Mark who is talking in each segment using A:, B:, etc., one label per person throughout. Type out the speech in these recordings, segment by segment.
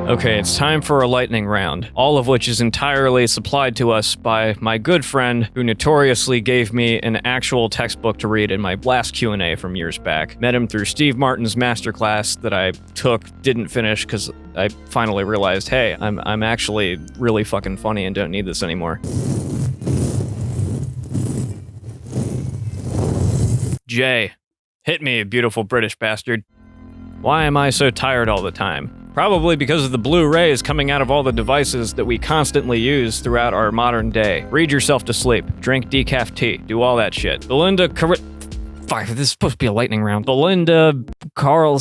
A: Okay, it's time for a lightning round, all of which is entirely supplied to us by my good friend who notoriously gave me an actual textbook to read in my last Q&A from years back. Met him through Steve Martin's masterclass that I took, didn't finish because I finally realized, hey, I'm actually really fucking funny and don't need this anymore. Jay, hit me, you beautiful British bastard. Why am I so tired all the time? Probably because of the blue rays coming out of all the devices that we constantly use throughout our modern day. Read yourself to sleep, drink decaf tea, do all that shit. Belinda this is supposed to be a lightning round. Belinda Carlisle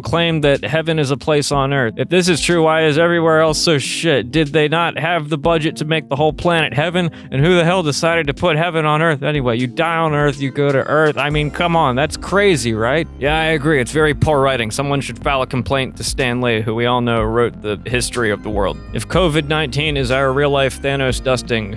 A: claimed that heaven is a place on earth. If this is true, why is everywhere else so shit? Did they not have the budget to make the whole planet heaven? And who the hell decided to put heaven on earth anyway? You die on earth, you go to earth. I mean, come on, that's crazy, right? Yeah, I agree. It's very poor writing. Someone should file a complaint to Stan Lee, who we all know wrote the history of the world. If COVID-19 is our real-life Thanos dusting,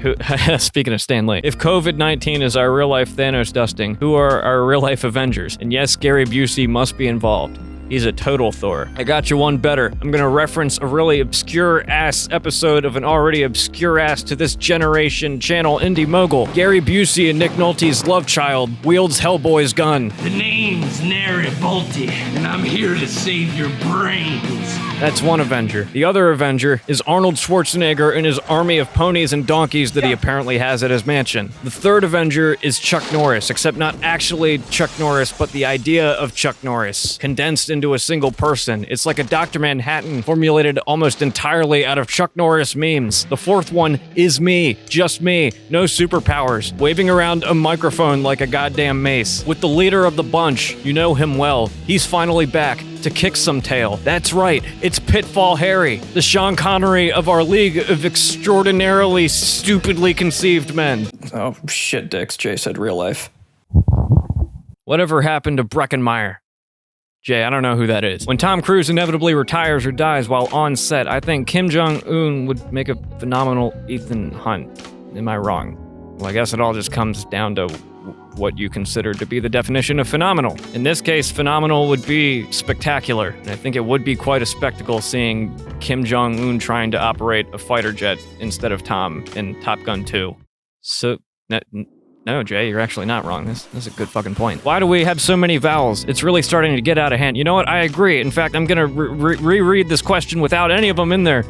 A: speaking of Stan Lee, if COVID-19 is our real-life Thanos dusting, who are our real-life Avengers? And yes, Gary Busey must be involved. He's a total Thor. I got you one better. I'm gonna reference a really obscure-ass episode of an already obscure-ass to this generation channel indie mogul. Gary Busey and Nick Nolte's love child wields Hellboy's gun.
B: The name's Nary Bolte, and I'm here to save your brains.
A: That's one Avenger. The other Avenger is Arnold Schwarzenegger and his army of ponies and donkeys that he apparently has at his mansion. The third Avenger is Chuck Norris, except not actually Chuck Norris, but the idea of Chuck Norris, condensed into a single person. It's like a Dr. Manhattan formulated almost entirely out of Chuck Norris memes. The fourth one is me, just me, no superpowers, waving around a microphone like a goddamn mace. With the leader of the bunch, you know him well. He's finally back to kick some tail. That's right, it's Pitfall Harry, the Sean Connery of our league of extraordinarily stupidly conceived men. Oh, shit dicks, Jay said real life. Whatever happened to Breckin Meyer? Jay, I don't know who that is. When Tom Cruise inevitably retires or dies while on set, I think Kim Jong-un would make a phenomenal Ethan Hunt. Am I wrong? Well, I guess it all just comes down to what you consider to be the definition of phenomenal. In this case, phenomenal would be spectacular, and I think it would be quite a spectacle seeing Kim Jong-un trying to operate a fighter jet instead of Tom in Top Gun 2. So, no, Jay, you're actually not wrong. This is a good fucking point. Why do we have so many vowels? It's really starting to get out of hand. You know what? I agree. In fact, I'm gonna reread this question without any of them in there.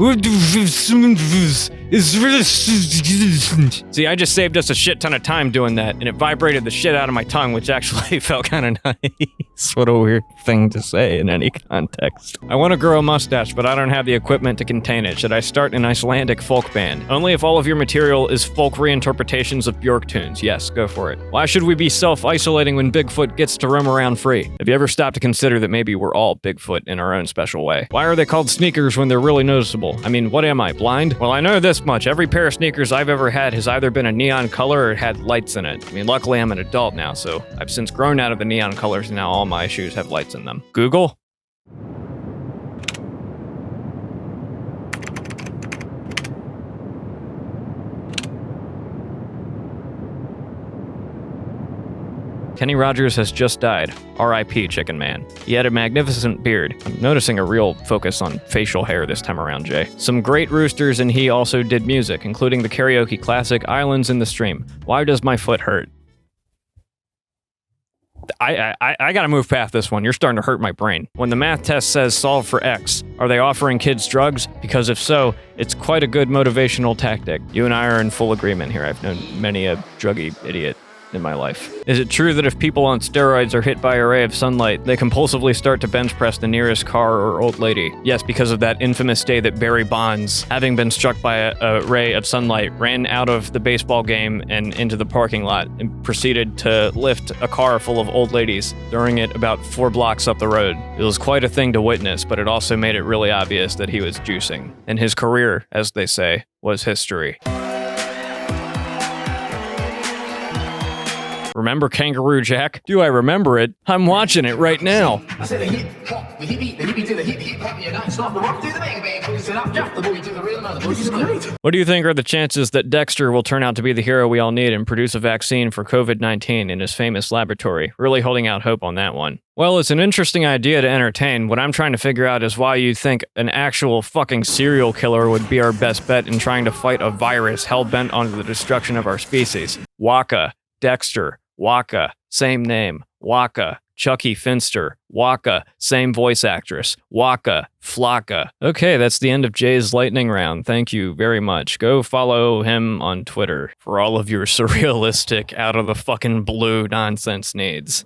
A: See, I just saved us a shit ton of time doing that, and it vibrated the shit out of my tongue, which actually felt kind of nice. What a weird thing to say in any context. I want to grow a mustache, but I don't have the equipment to contain it. Should I start an Icelandic folk band? Only if all of your material is folk reinterpretations of Björk tunes. Yes, go for it. Why should we be self-isolating when Bigfoot gets to roam around free? Have you ever stopped to consider that maybe we're all Bigfoot in our own special way? Why are they called sneakers when they're really noticeable? I mean, what am I, blind? Well, I know this much. Every pair of sneakers I've ever had has either been a neon color or had lights in it. I mean, luckily I'm an adult now, so I've since grown out of the neon colors and now all my shoes have lights in them. Google? Kenny Rogers has just died. R.I.P. Chicken Man. He had a magnificent beard. I'm noticing a real focus on facial hair this time around, Jay. Some great roosters, and he also did music, including the karaoke classic Islands in the Stream. Why does my foot hurt? I gotta move past this one. You're starting to hurt my brain. When the math test says solve for X, are they offering kids drugs? Because if so, it's quite a good motivational tactic. You and I are in full agreement here. I've known many a druggy idiot in my life. Is it true that if people on steroids are hit by a ray of sunlight, they compulsively start to bench press the nearest car or old lady? Yes, because of that infamous day that Barry Bonds, having been struck by a ray of sunlight, ran out of the baseball game and into the parking lot and proceeded to lift a car full of old ladies, throwing it about 4 blocks up the road. It was quite a thing to witness, but it also made it really obvious that he was juicing. And his career, as they say, was history. Remember Kangaroo Jack? Do I remember it? I'm watching it right now.
C: I said the hip hop, the hippie to the hip hop, you don't stop the rock to the bang bang, boogie set up, jump the boogie to the rhythm, and the boogie's great.
A: What do you think are the chances that Dexter will turn out to be the hero we all need and produce a vaccine for COVID-19 in his famous laboratory? Really holding out hope on that one. Well, it's an interesting idea to entertain. What I'm trying to figure out is why you think an actual fucking serial killer would be our best bet in trying to fight a virus hell-bent on the destruction of our species. Waka, Dexter, Waka, same name, Waka, Chucky Finster, Waka, same voice actress, Waka, Flocka. Okay, that's the end of Jay's lightning round. Thank you very much. Go follow him on Twitter for all of your surrealistic, out of the fucking blue nonsense needs.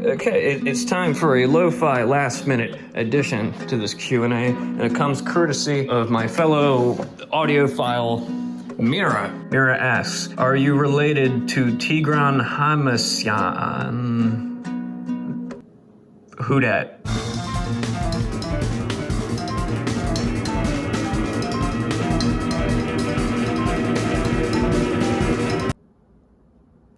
A: Okay, it's time for a lo-fi last-minute addition to this Q&A, and it comes courtesy of my fellow audiophile, Mira. Mira asks, are you related to Tigran Hamasyan? Who dat?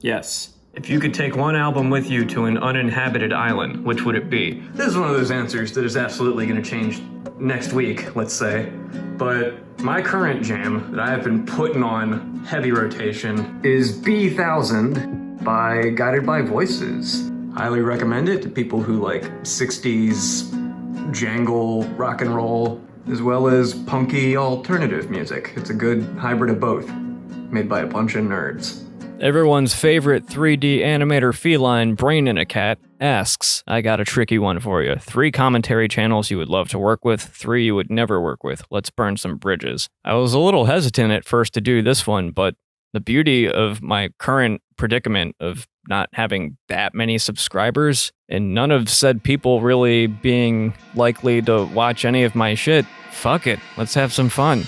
A: Yes. If you could take one album with you to an uninhabited island, which would it be? This is one of those answers that is absolutely going to change next week, let's say. But my current jam that I have been putting on heavy rotation is B1000 by Guided by Voices. Highly recommend it to people who like 60s jangle rock and roll, as well as punky alternative music. It's a good hybrid of both, made by a bunch of nerds. Everyone's favorite 3D animator feline, Brain in a Cat, asks, I got a tricky one for you. 3 commentary channels you would love to work with, 3 you would never work with. Let's burn some bridges. I was a little hesitant at first to do this one, but the beauty of my current predicament of not having that many subscribers, and none of said people really being likely to watch any of my shit, fuck it, let's have some fun.